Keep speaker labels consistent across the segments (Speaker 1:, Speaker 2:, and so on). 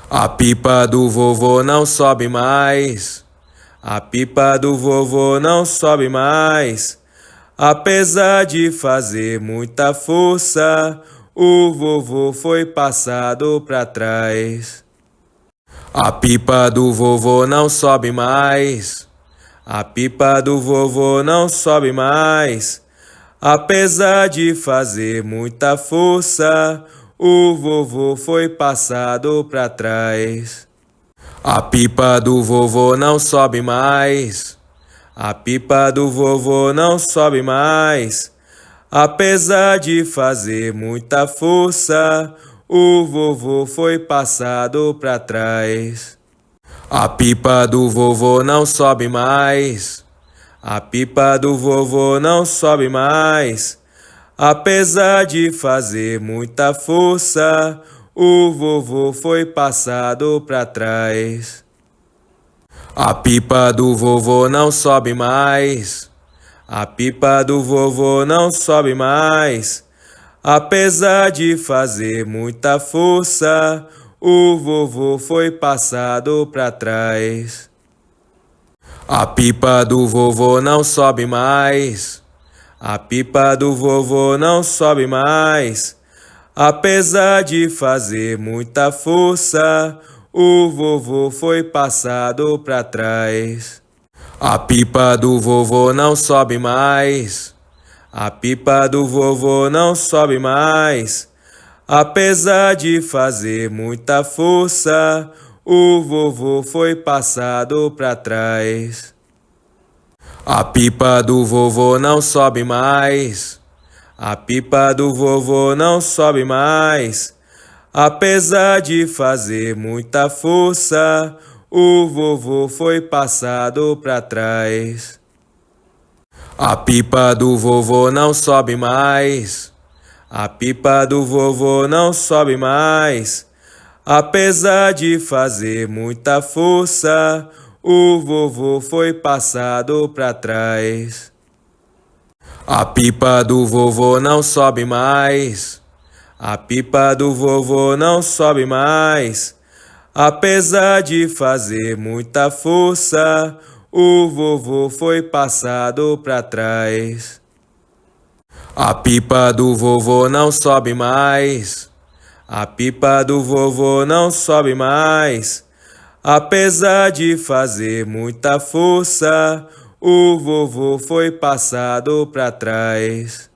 Speaker 1: A pipa do vovô não sobe mais. A pipa do vovô não sobe mais. Apesar de fazer muita força, o vovô foi passado para trás. A pipa do vovô não sobe mais. A pipa do vovô não sobe mais. Apesar de fazer muita força, o vovô foi passado para trás. A pipa do vovô não sobe mais. A pipa do vovô não sobe mais. Apesar de fazer muita força, o vovô foi passado para trás. A pipa do vovô não sobe mais. A pipa do vovô não sobe mais. Apesar de fazer muita força, o vovô foi passado para trás. A pipa do vovô não sobe mais. A pipa do vovô não sobe mais. Apesar de fazer muita força, o vovô foi passado para trás. A pipa do vovô não sobe mais. A pipa do vovô não sobe mais. Apesar de fazer muita força, o vovô foi passado para trás. A pipa do vovô não sobe mais. A pipa do vovô não sobe mais. Apesar de fazer muita força, o vovô foi passado para trás. A pipa do vovô não sobe mais. A pipa do vovô não sobe mais. Apesar de fazer muita força, o vovô foi passado para trás. A pipa do vovô não sobe mais. A pipa do vovô não sobe mais. Apesar de fazer muita força, o vovô foi passado para trás. A pipa do vovô não sobe mais. A pipa do vovô não sobe mais. Apesar de fazer muita força, o vovô foi passado para trás. A pipa do vovô não sobe mais. A pipa do vovô não sobe mais. Apesar de fazer muita força, o vovô foi passado para trás.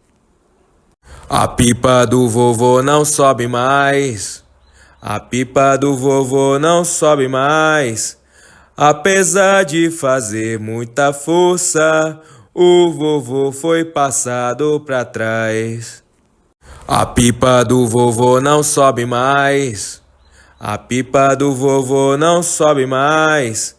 Speaker 1: A pipa do vovô não sobe mais. A pipa do vovô não sobe mais. Apesar de fazer muita força, o vovô foi passado para trás. A pipa do vovô não sobe mais. A pipa do vovô não sobe mais.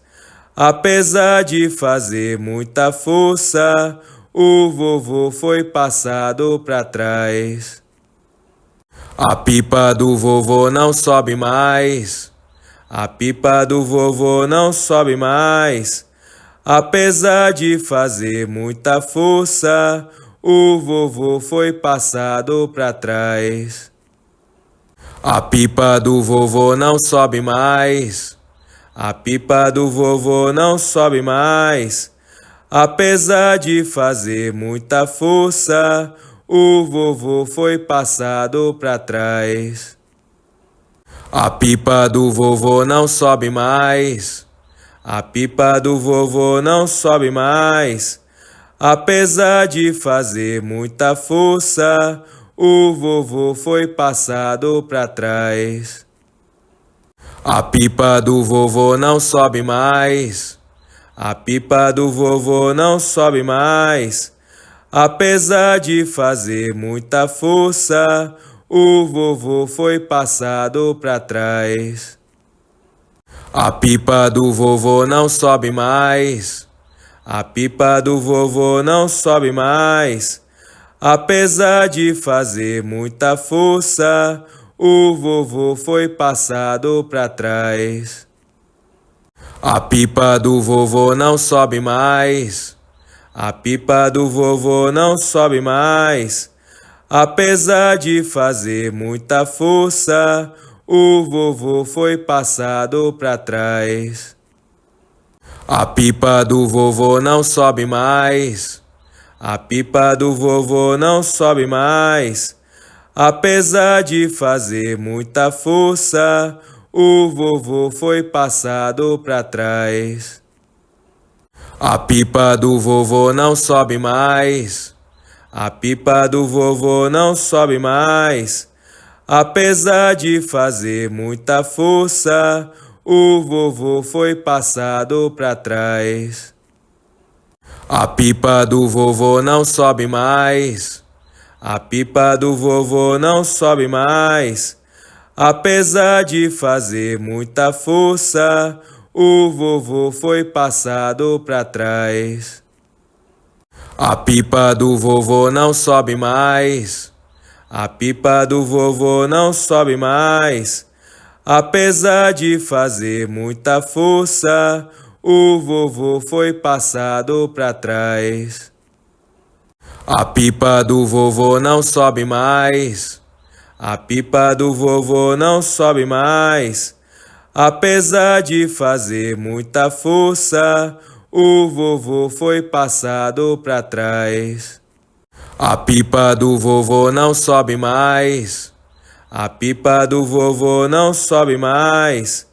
Speaker 1: Apesar de fazer muita força, o vovô foi passado para trás. A pipa do vovô não sobe mais. A pipa do vovô não sobe mais. Apesar de fazer muita força, o vovô foi passado para trás. A pipa do vovô não sobe mais. A pipa do vovô não sobe mais. Apesar de fazer muita força, o vovô foi passado para trás. A pipa do vovô não sobe mais. A pipa do vovô não sobe mais. Apesar de fazer muita força, o vovô foi passado para trás. A pipa do vovô não sobe mais. A pipa do vovô não sobe mais. Apesar de fazer muita força, o vovô foi passado para trás. A pipa do vovô não sobe mais. A pipa do vovô não sobe mais. Apesar de fazer muita força, o vovô foi passado para trás. A pipa do vovô não sobe mais. A pipa do vovô não sobe mais. Apesar de fazer muita força, o vovô foi passado para trás. A pipa do vovô não sobe mais. A pipa do vovô não sobe mais. Apesar de fazer muita força, o vovô foi passado para trás. A pipa do vovô não sobe mais. A pipa do vovô não sobe mais. Apesar de fazer muita força, o vovô foi passado para trás. A pipa do vovô não sobe mais. A pipa do vovô não sobe mais. Apesar de fazer muita força, o vovô foi passado para trás. A pipa do vovô não sobe mais. A pipa do vovô não sobe mais. Apesar de fazer muita força, o vovô foi passado para trás. A pipa do vovô não sobe mais. A pipa do vovô não sobe mais. Apesar de fazer muita força, o vovô foi passado para trás. A pipa do vovô não sobe mais. A pipa do vovô não sobe mais.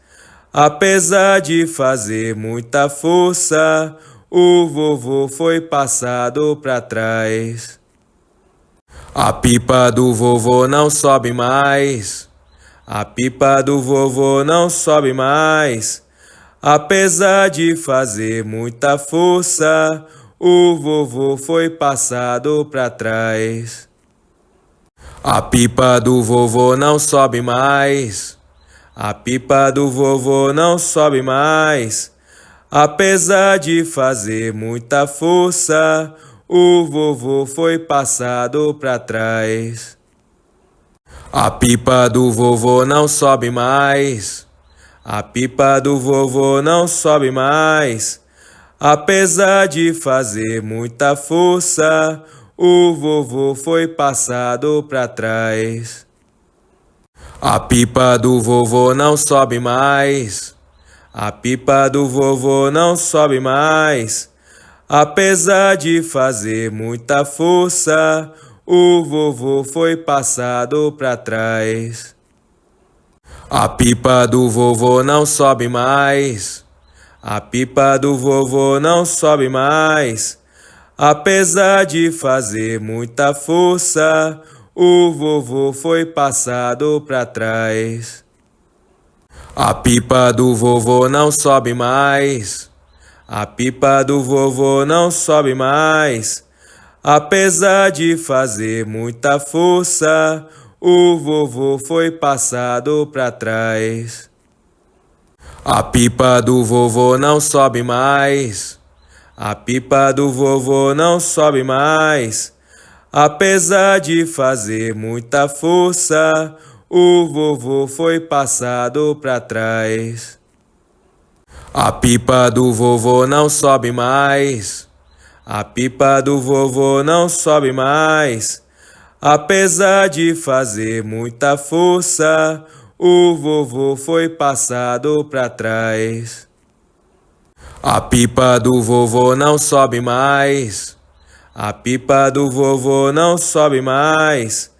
Speaker 1: Apesar de fazer muita força, o vovô foi passado para trás. A pipa do vovô não sobe mais. A pipa do vovô não sobe mais. Apesar de fazer muita força, o vovô foi passado para trás. A pipa do vovô não sobe mais. A pipa do vovô não sobe mais. Apesar de fazer muita força, o vovô foi passado para trás. A pipa do vovô não sobe mais. A pipa do vovô não sobe mais. Apesar de fazer muita força, o vovô foi passado para trás. A pipa do vovô não sobe mais. A pipa do vovô não sobe mais. Apesar de fazer muita força, o vovô foi passado para trás. A pipa do vovô não sobe mais. A pipa do vovô não sobe mais. Apesar de fazer muita força, o vovô foi passado para trás. A pipa do vovô não sobe mais. A pipa do vovô não sobe mais. Apesar de fazer muita força, o vovô foi passado para trás. A pipa do vovô não sobe mais. A pipa do vovô não sobe mais. Apesar de fazer muita força, o vovô foi passado para trás. A pipa do vovô não sobe mais. A pipa do vovô não sobe mais. Apesar de fazer muita força, o vovô foi passado para trás. A pipa do vovô não sobe mais. A pipa do vovô não sobe mais.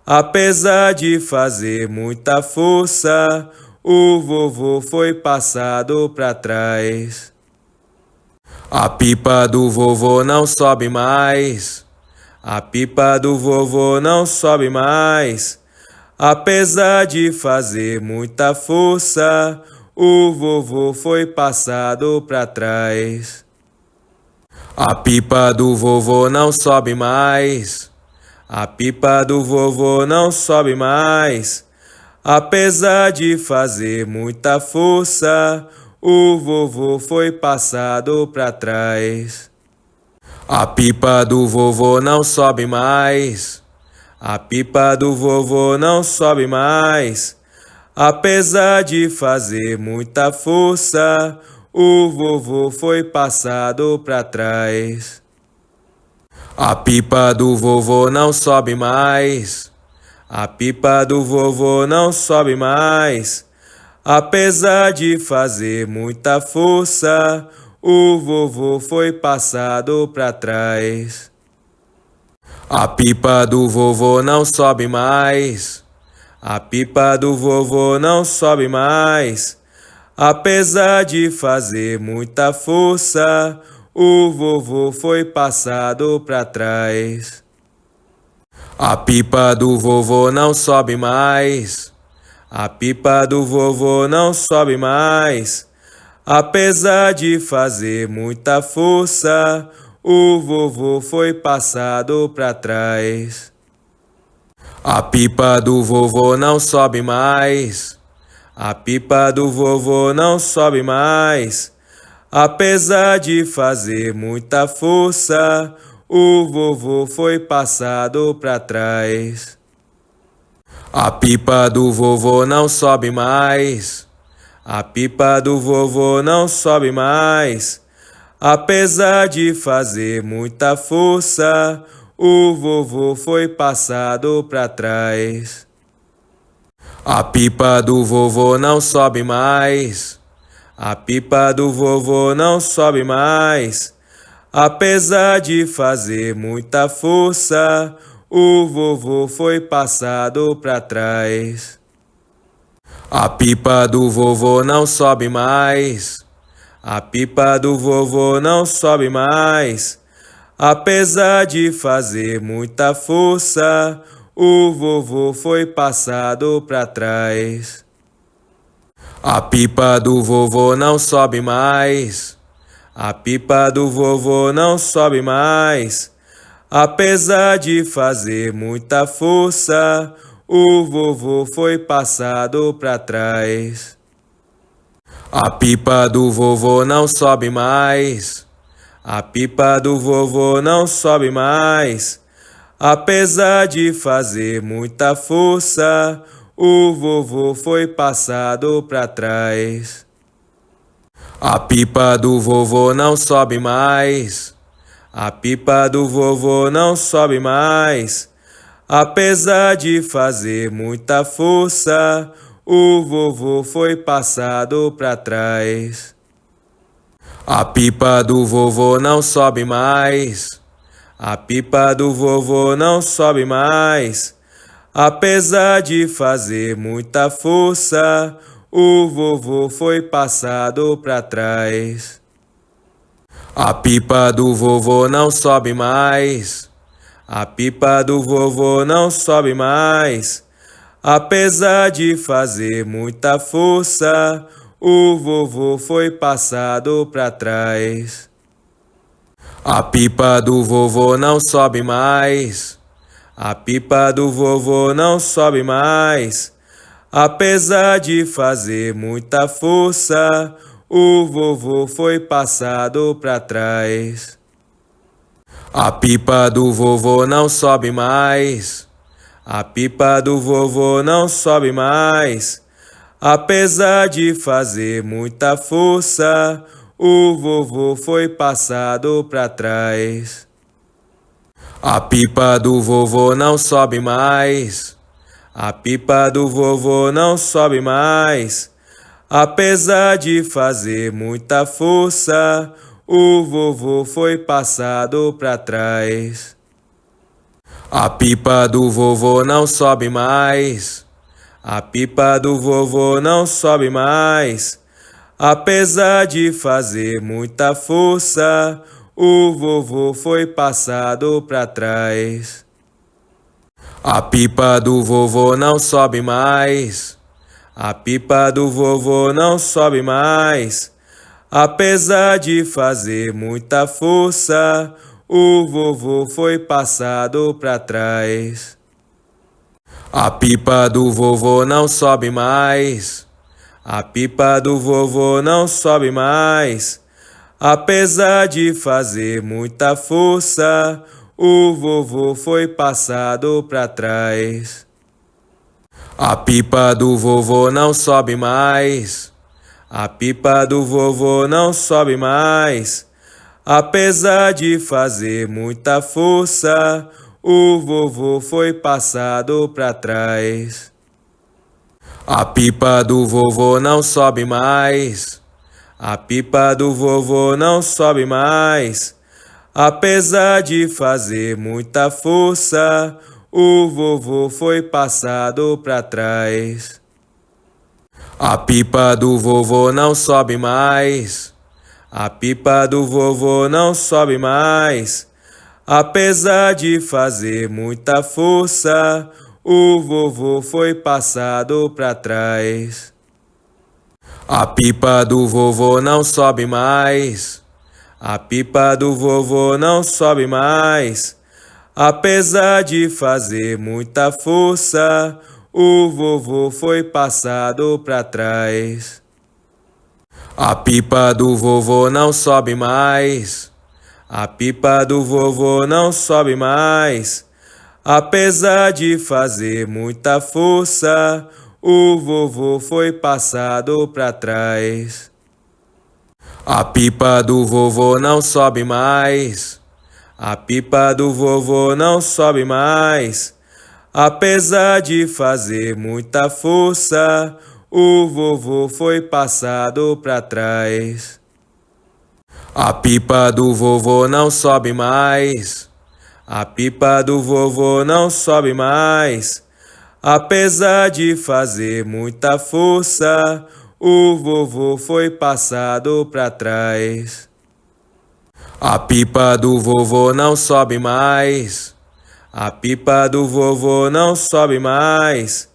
Speaker 1: Apesar de fazer muita força, o vovô foi passado para trás. A pipa do vovô não sobe mais. A pipa do vovô não sobe mais. Apesar de fazer muita força, o vovô foi passado para trás. A pipa do vovô não sobe mais. A pipa do vovô não sobe mais. Apesar de fazer muita força, o vovô foi passado para trás. A pipa do vovô não sobe mais. A pipa do vovô não sobe mais. Apesar de fazer muita força, o vovô foi passado para trás. A pipa do vovô não sobe mais. A pipa do vovô não sobe mais. Apesar de fazer muita força, o vovô foi passado para trás. A pipa do vovô não sobe mais. A pipa do vovô não sobe mais. Apesar de fazer muita força, o vovô foi passado para trás. A pipa do vovô não sobe mais. A pipa do vovô não sobe mais. Apesar de fazer muita força, o vovô foi passado para trás. A pipa do vovô não sobe mais. A pipa do vovô não sobe mais. Apesar de fazer muita força, o vovô foi passado para trás. A pipa do vovô não sobe mais. A pipa do vovô não sobe mais. Apesar de fazer muita força, o vovô foi passado para trás. A pipa do vovô não sobe mais. A pipa do vovô não sobe mais. Apesar de fazer muita força, o vovô foi passado para trás. A pipa do vovô não sobe mais. A pipa do vovô não sobe mais. Apesar de fazer muita força, o vovô foi passado para trás. A pipa do vovô não sobe mais. A pipa do vovô não sobe mais. Apesar de fazer muita força, o vovô foi passado para trás. A pipa do vovô não sobe mais. A pipa do vovô não sobe mais. Apesar de fazer muita força, o vovô foi passado para trás. A pipa do vovô não sobe mais. A pipa do vovô não sobe mais. Apesar de fazer muita força, o vovô foi passado para trás. A pipa do vovô não sobe mais. A pipa do vovô não sobe mais. Apesar de fazer muita força, o vovô foi passado para trás. A pipa do vovô não sobe mais. A pipa do vovô não sobe mais. Apesar de fazer muita força, o vovô foi passado para trás. A pipa do vovô não sobe mais. A pipa do vovô não sobe mais. Apesar de fazer muita força, o vovô foi passado para trás. A pipa do vovô não sobe mais. A pipa do vovô não sobe mais. Apesar de fazer muita força, o vovô foi passado para trás. A pipa do vovô não sobe mais. A pipa do vovô não sobe mais. Apesar de fazer muita força, o vovô foi passado para trás. A pipa do vovô não sobe mais. A pipa do vovô não sobe mais. Apesar de fazer muita força, o vovô foi passado para trás. A pipa do vovô não sobe mais. A pipa do vovô não sobe mais. Apesar de fazer muita força, o vovô foi passado para trás. A pipa do vovô não sobe mais. A pipa do vovô não sobe mais. Apesar de fazer muita força, o vovô foi passado para trás. A pipa do vovô não sobe mais. A pipa do vovô não sobe mais. Apesar de fazer muita força, o vovô foi passado pra trás. A pipa do vovô não sobe mais. A pipa do vovô não sobe mais. Apesar de fazer muita força, o vovô foi passado pra trás. A pipa do vovô não sobe mais. A pipa do vovô não sobe mais. Apesar de fazer muita força, o vovô foi passado pra trás. A pipa do vovô não sobe mais. A pipa do vovô não sobe mais. Apesar de fazer muita força, o vovô foi passado pra trás. A pipa do vovô não sobe mais. A pipa do vovô não sobe mais. Apesar de fazer muita força, o vovô foi passado pra trás. A pipa do vovô não sobe mais. A pipa do vovô não sobe mais. Apesar de fazer muita força, o vovô foi passado pra trás. A pipa do vovô não sobe mais. A pipa do vovô não sobe mais. Apesar de fazer muita força, o vovô foi passado pra trás. A pipa do vovô não sobe mais. A pipa do vovô não sobe mais.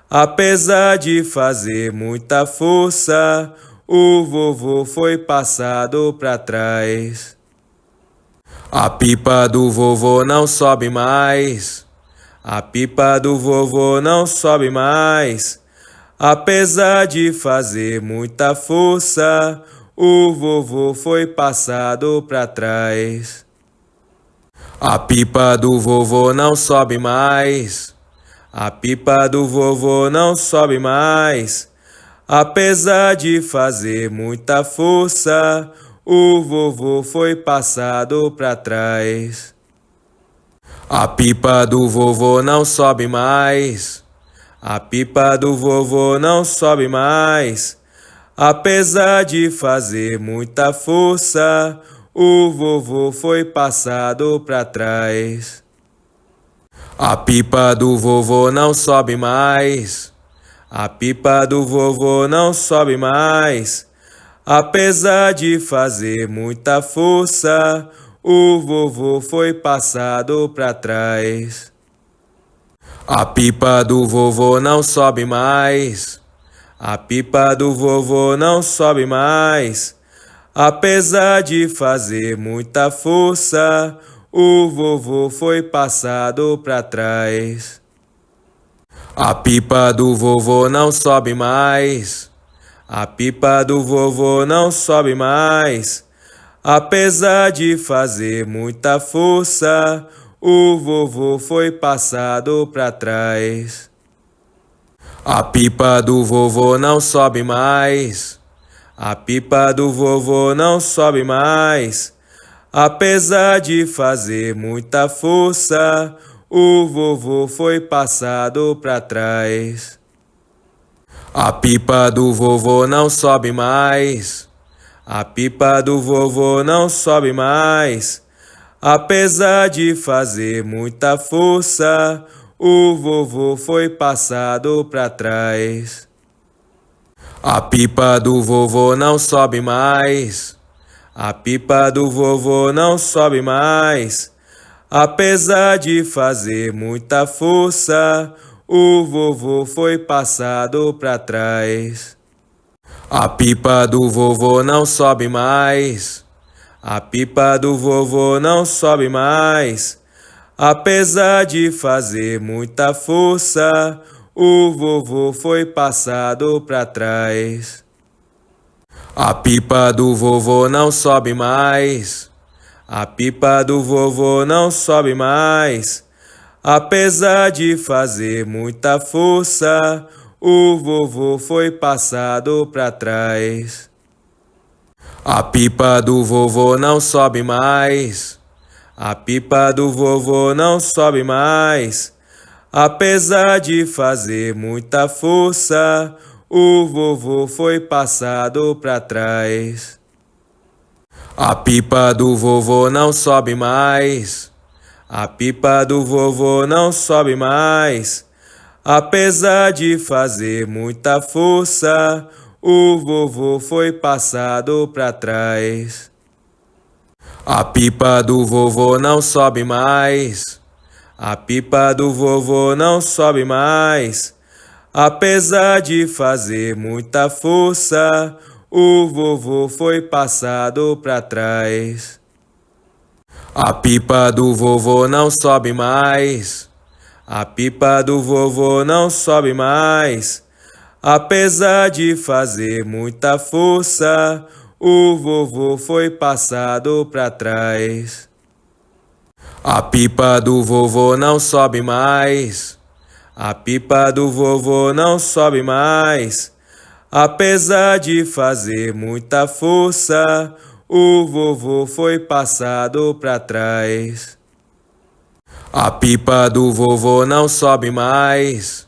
Speaker 1: Apesar de fazer muita força, o vovô foi passado pra trás. A pipa do vovô não sobe mais. A pipa do vovô não sobe mais. Apesar de fazer muita força, o vovô foi passado pra trás. A pipa do vovô não sobe mais. A pipa do vovô não sobe mais. Apesar de fazer muita força, o vovô foi passado pra trás. A pipa do vovô não sobe mais. A pipa do vovô não sobe mais. Apesar de fazer muita força, o vovô foi passado pra trás. A pipa do vovô não sobe mais. A pipa do vovô não sobe mais. Apesar de fazer muita força, o vovô foi passado pra trás. A pipa do vovô não sobe mais. A pipa do vovô não sobe mais. Apesar de fazer muita força, o vovô foi passado pra trás. A pipa do vovô não sobe mais. A pipa do vovô não sobe mais. Apesar de fazer muita força, o vovô foi passado pra trás. A pipa do vovô não sobe mais. A pipa do vovô não sobe mais. Apesar de fazer muita força, o vovô foi passado pra trás. A pipa do vovô não sobe mais. A pipa do vovô não sobe mais. Apesar de fazer muita força, o vovô foi passado pra trás. A pipa do vovô não sobe mais. A pipa do vovô não sobe mais. Apesar de fazer muita força, o vovô foi passado pra trás. A pipa do vovô não sobe mais. A pipa do vovô não sobe mais. Apesar de fazer muita força, o vovô foi passado pra trás. A pipa do vovô não sobe mais. A pipa do vovô não sobe mais. Apesar de fazer muita força, o vovô foi passado pra trás. A pipa do vovô não sobe mais. A pipa do vovô não sobe mais. Apesar de fazer muita força, o vovô foi passado para trás. A pipa do vovô não sobe mais. A pipa do vovô não sobe mais. Apesar de fazer muita força, o vovô foi passado para trás. A pipa do vovô não sobe mais. A pipa do vovô não sobe mais. Apesar de fazer muita força, o vovô foi passado para trás. A pipa do vovô não sobe mais. A pipa do vovô não sobe mais. Apesar de fazer muita força, o vovô foi passado para trás. A pipa do vovô não sobe mais. A pipa do vovô não sobe mais. Apesar de fazer muita força, o vovô foi passado para trás. A pipa do vovô não sobe mais.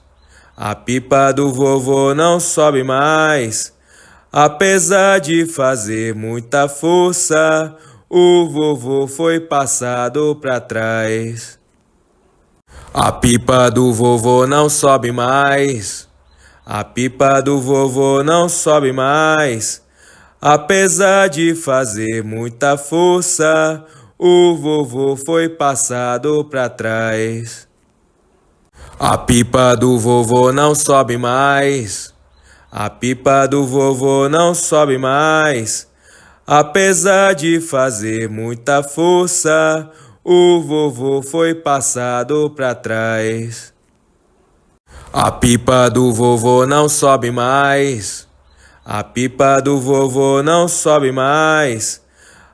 Speaker 1: A pipa do vovô não sobe mais. Apesar de fazer muita força, o vovô foi passado para trás. A pipa do vovô não sobe mais. A pipa do vovô não sobe mais. Apesar de fazer muita força, o vovô foi passado para trás. A pipa do vovô não sobe mais. A pipa do vovô não sobe mais. Apesar de fazer muita força, o vovô foi passado para trás. A pipa do vovô não sobe mais. A pipa do vovô não sobe mais.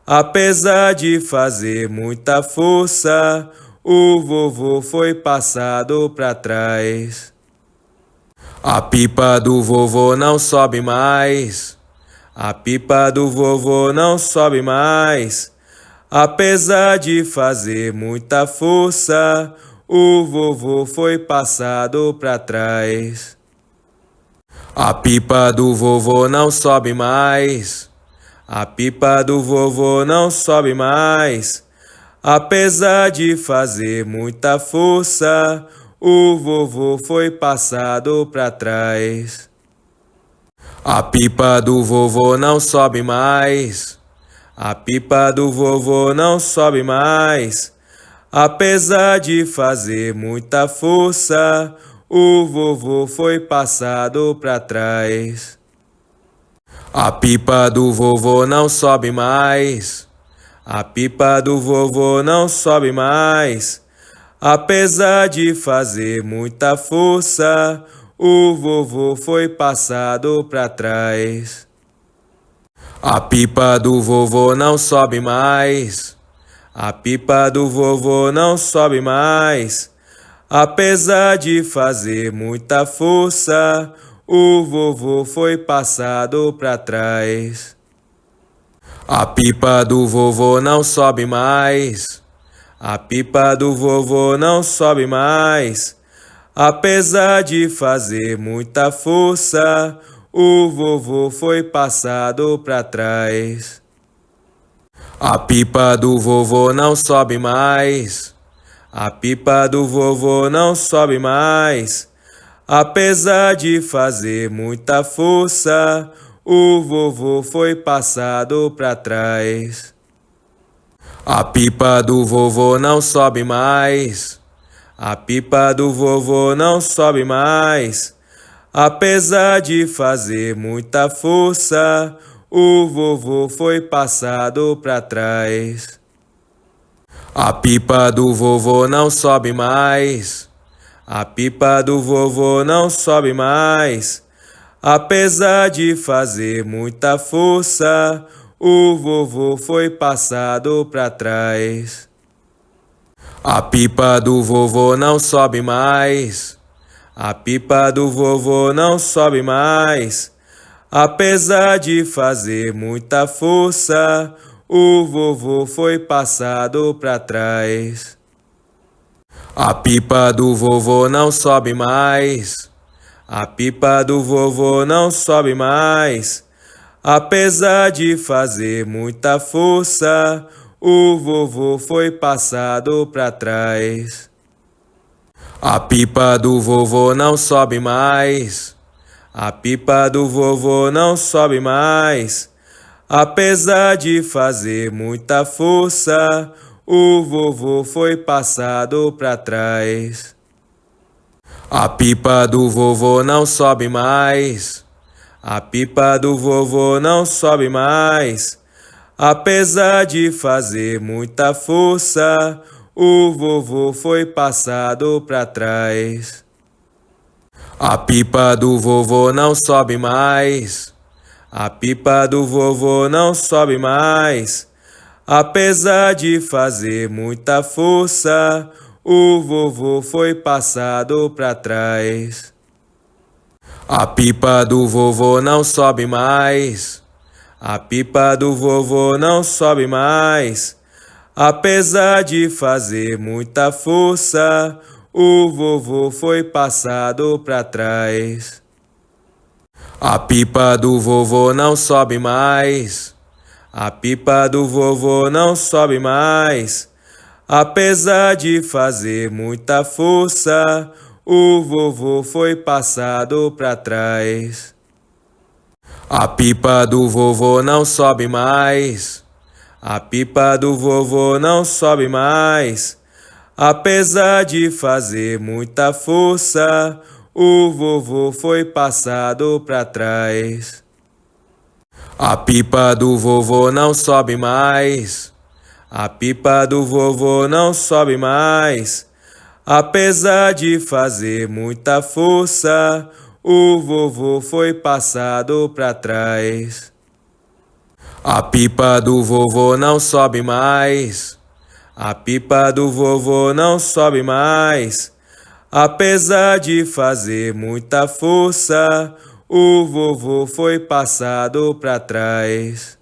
Speaker 1: Apesar de fazer muita força, o vovô foi passado para trás. A pipa do vovô não sobe mais. A pipa do vovô não sobe mais. Apesar de fazer muita força, o vovô foi passado para trás. A pipa do vovô não sobe mais. A pipa do vovô não sobe mais. Apesar de fazer muita força, o vovô foi passado para trás. A pipa do vovô não sobe mais. A pipa do vovô não sobe mais. Apesar de fazer muita força, o vovô foi passado para trás. A pipa do vovô não sobe mais. A pipa do vovô não sobe mais. Apesar de fazer muita força, o vovô foi passado para trás. A pipa do vovô não sobe mais. A pipa do vovô não sobe mais. Apesar de fazer muita força, o vovô foi passado para trás. A pipa do vovô não sobe mais. A pipa do vovô não sobe mais. Apesar de fazer muita força, o vovô foi passado para trás. A pipa do vovô não sobe mais. A pipa do vovô não sobe mais. Apesar de fazer muita força, o vovô foi passado para trás. A pipa do vovô não sobe mais. A pipa do vovô não sobe mais. Apesar de fazer muita força, o vovô foi passado para trás. A pipa do vovô não sobe mais. A pipa do vovô não sobe mais. Apesar de fazer muita força, o vovô foi passado para trás. A pipa do vovô não sobe mais. A pipa do vovô não sobe mais. Apesar de fazer muita força, o vovô foi passado para trás. A pipa do vovô não sobe mais. A pipa do vovô não sobe mais. Apesar de fazer muita força, o vovô foi passado para trás. A pipa do vovô não sobe mais. A pipa do vovô não sobe mais. Apesar de fazer muita força, o vovô foi passado para trás. A pipa do vovô não sobe mais. A pipa do vovô não sobe mais. Apesar de fazer muita força, o vovô foi passado para trás. A pipa do vovô não sobe mais. A pipa do vovô não sobe mais. Apesar de fazer muita força, o vovô foi passado para trás. A pipa do vovô não sobe mais. A pipa do vovô não sobe mais. Apesar de fazer muita força, o vovô foi passado para trás. A pipa do vovô não sobe mais. A pipa do vovô não sobe mais. Apesar de fazer muita força, o vovô foi passado para trás. A pipa do vovô não sobe mais. A pipa do vovô não sobe mais. Apesar de fazer muita força, o vovô foi passado para trás. A pipa do vovô não sobe mais. A pipa do vovô não sobe mais. Apesar de fazer muita força, o vovô foi passado para trás. A pipa do vovô não sobe mais. A pipa do vovô não sobe mais. Apesar de fazer muita força, o vovô foi passado para trás.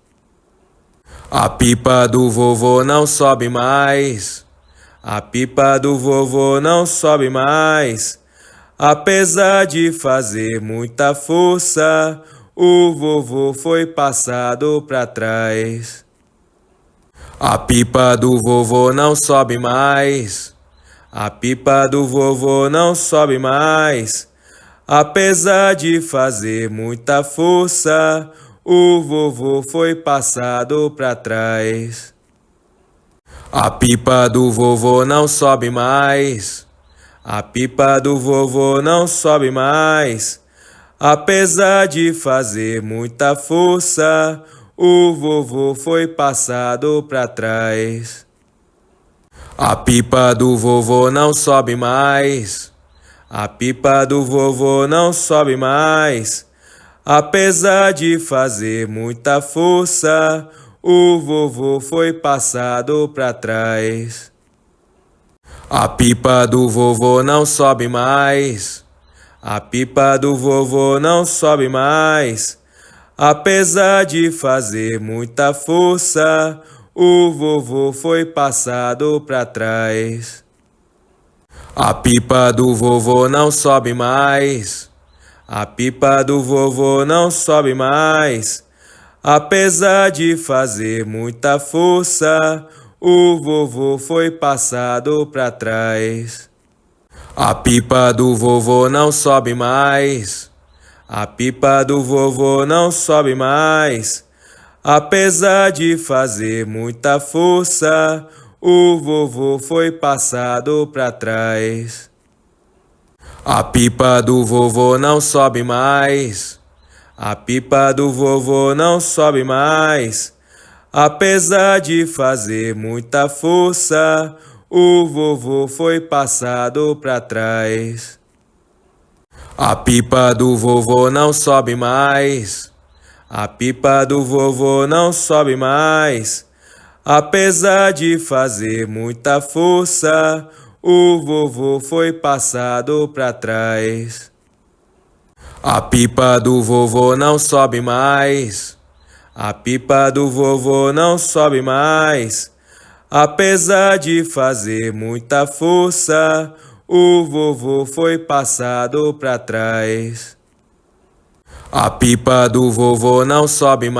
Speaker 1: A pipa do vovô não sobe mais. A pipa do vovô não sobe mais. Apesar de fazer muita força, o vovô foi passado para trás. A pipa do vovô não sobe mais. A pipa do vovô não sobe mais. Apesar de fazer muita força, o vovô foi passado para trás. A pipa do vovô não sobe mais. A pipa do vovô não sobe mais. Apesar de fazer muita força, o vovô foi passado para trás. A pipa do vovô não sobe mais. A pipa do vovô não sobe mais. Apesar de fazer muita força, o vovô foi passado para trás. A pipa do vovô não sobe mais. A pipa do vovô não sobe mais. Apesar de fazer muita força, o vovô foi passado para trás. A pipa do vovô não sobe mais. A pipa do vovô não sobe mais. Apesar de fazer muita força, o vovô foi passado para trás. A pipa do vovô não sobe mais. A pipa do vovô não sobe mais. Apesar de fazer muita força, o vovô foi passado para trás. A pipa do vovô não sobe mais. A pipa do vovô não sobe mais. Apesar de fazer muita força, o vovô foi passado para trás. A pipa do vovô não sobe mais. A pipa do vovô não sobe mais. Apesar de fazer muita força, o vovô foi passado para trás. A pipa do vovô não sobe mais. A pipa do vovô não sobe mais. Apesar de fazer muita força, o vovô foi passado pra trás. A pipa do vovô não sobe mais.